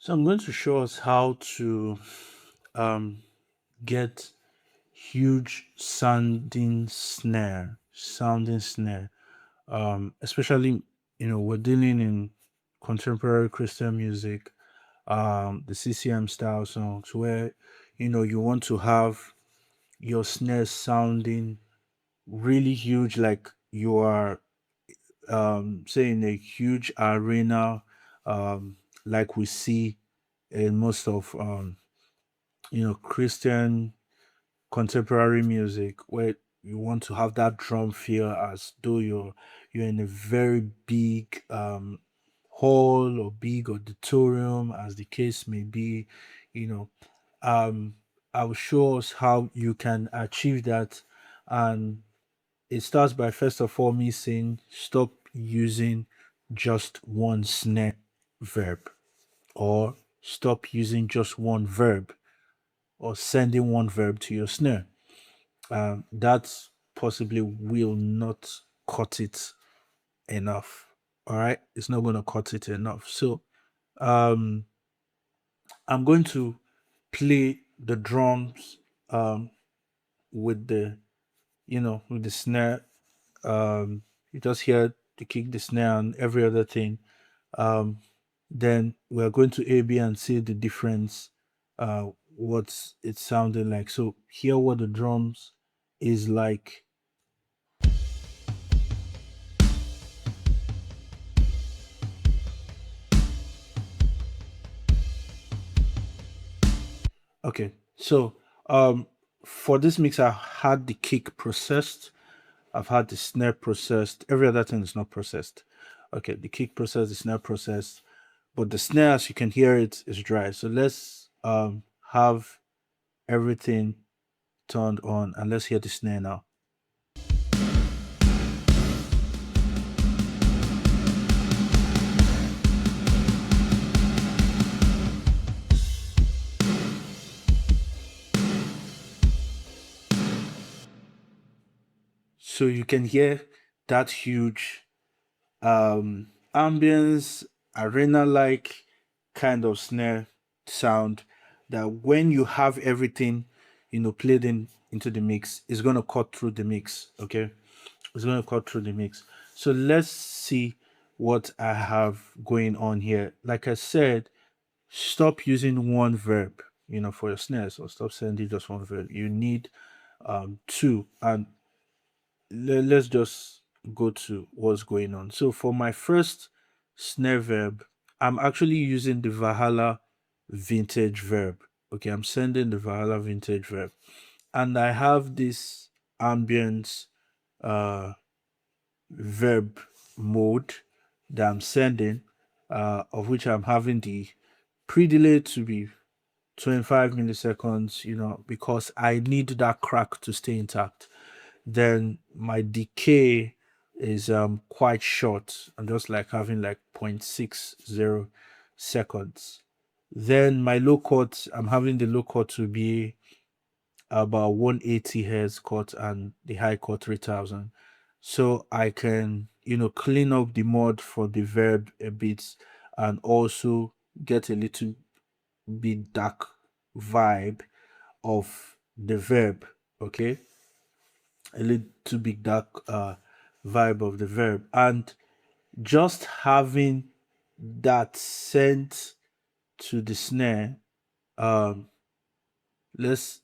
So I'm going to show us how to um, get huge sounding snare. Especially, we're dealing in contemporary Christian music, the CCM style songs where, you want to have your snare sounding really huge, like you are, say, in a huge arena, like we see in most of, Christian contemporary music where you want to have that drum feel as though you're in a very big hall or big auditorium, as the case may be. you know um I'll show us how you can achieve that. And it starts by, first of all, me saying stop using just one snare verb, or stop using just one verb, or sending one verb to your snare. That possibly will not cut it enough. All right, it's not going to cut it enough. So um, I'm going to play the drums with the snare. You just hear the kick, the snare, and every other thing. Um, then we're going to A B and see the difference. What's it sounding like? So hear what the drums is like. Okay, so for this mix, I had the kick processed, I've had the snare processed, every other thing is not processed. Okay, the kick processed, the snare processed, but the snare, as you can hear it, is dry. So let's have everything turned on, and let's hear the snare now. So you can hear that huge ambience, arena like kind of snare sound, that when you have everything, played into the mix, it's going to cut through the mix. Okay, it's going to cut through the mix. So let's see what I have going on here. Like I said, stop using one verb, for your snares, or stop sending just one verb. You need two. And let's just go to what's going on. So for my first snare verb, I'm actually using the Valhalla vintage verb. Okay, I'm sending the Valhalla vintage verb, and I have this ambience uh verb mode that I'm sending, of which I'm having the pre-delay to be 25 milliseconds, because I need that crack to stay intact. Then my decay is quite short. I'm just like having like 0.60 seconds. Then my low cut, I'm having the low cut to be about 180 hertz cut, and the high cut 3000. So I can, clean up the mod for the verb a bit, and also get a little bit dark vibe of the verb. Okay, a little bit dark vibe of the verb, and just having that sent to the snare. um let's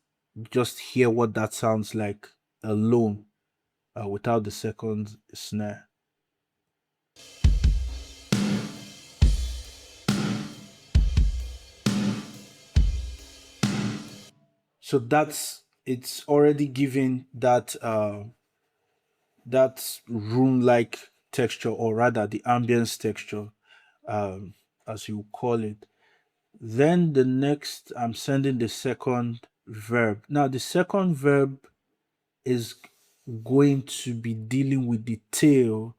just hear what that sounds like alone, without the second snare. So that's, it's already giving that room like texture, or rather the ambience texture, um as you call it. Then the next, I'm sending the second verb. Now the second verb is going to be dealing with the tail,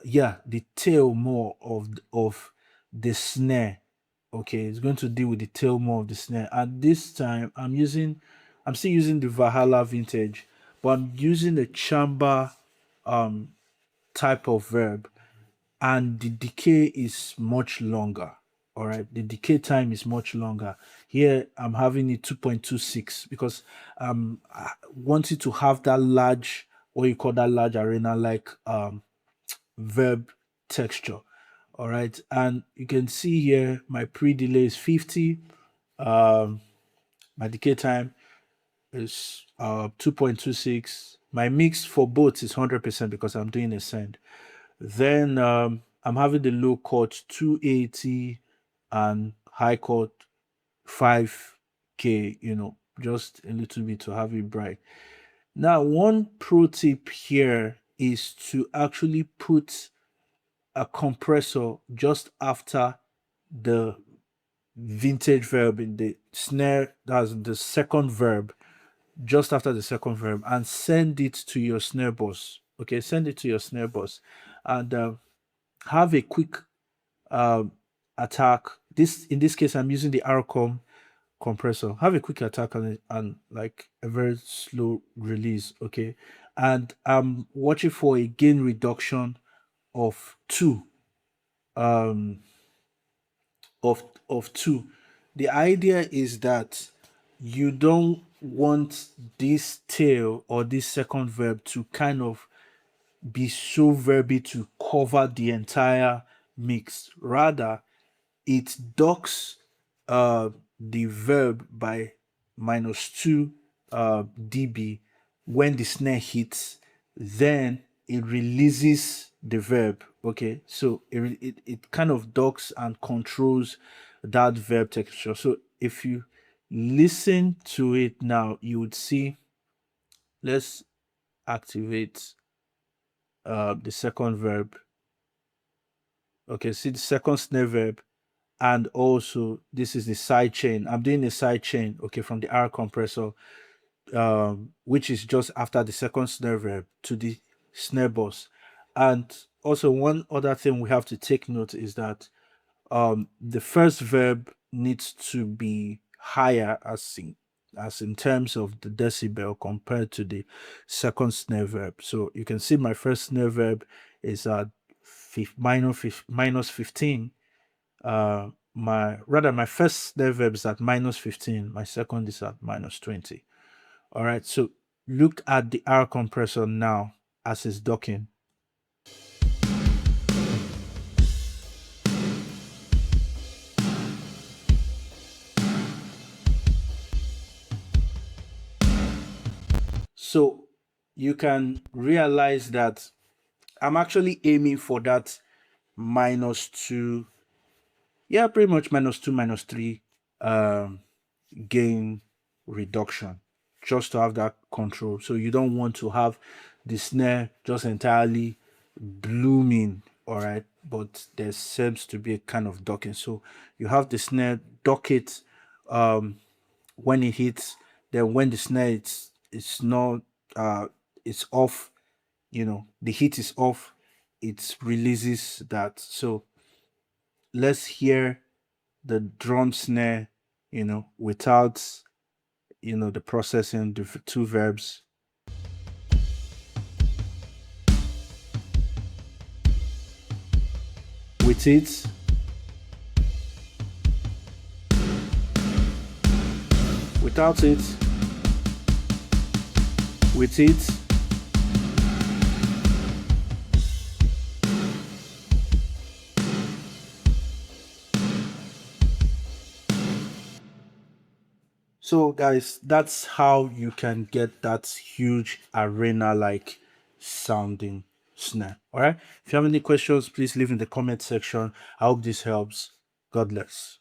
yeah, the tail more of the snare. Okay, it's going to deal with the tail more of the snare. At this time, I'm still using the Valhalla vintage, but I'm using the chamber type of verb, and the decay is much longer. All right, the decay time is much longer. Here I'm having it 2.26 because I wanted to have that large, what you call that large arena like verb texture. All right, and you can see here my pre-delay is 50. Um, my decay time is 2.26. My mix for both is 100% because I'm doing a send. Then I'm having the low cut 280 and high cut 5K, just a little bit to have it bright. Now, one pro tip here is to actually put a compressor just after the vintage verb in the snare, that's the second verb, just after the second verb, and send it to your snare bus. Okay, send it to your snare bus and have a quick um, attack. In this case, I'm using the RCOM compressor. Have a quick attack and like a very slow release. Okay, and I'm watching for a gain reduction of two. Um, of two. The idea is that you don't want this tail or this second verb to kind of be so verby to cover the entire mix. Rather, it docks the verb by -2 dB when the snare hits, then it releases the verb. Okay, so it kind of docks and controls that verb texture. So if you listen to it now, you would see, let's activate the second verb. Okay, see the second snare verb, and also this is the side chain. I'm doing a side chain, okay, from the R compressor, which is just after the second snare verb to the snare bus. And also one other thing we have to take note is that the first verb needs to be higher as in terms of the decibel compared to the second snare verb. So you can see my first snare verb is at minus 15. My first snare verb is at -15, my second is at -20. All right, so look at the R compressor now as it's docking. So you can realize that I'm actually aiming for that -2, yeah, pretty much -2, -3 um, gain reduction, just to have that control. So you don't want to have the snare just entirely blooming, all right, but there seems to be a kind of docking. So you have the snare dock it when it hits, then when the snare it's not it's off, the heat is off, it releases that. So let's hear the drum snare, without the processing the two verbs. With it, without it, with it. So guys, that's how you can get that huge arena like sounding snare. All right, if you have any questions, please leave in the comment section. I hope this helps. God bless.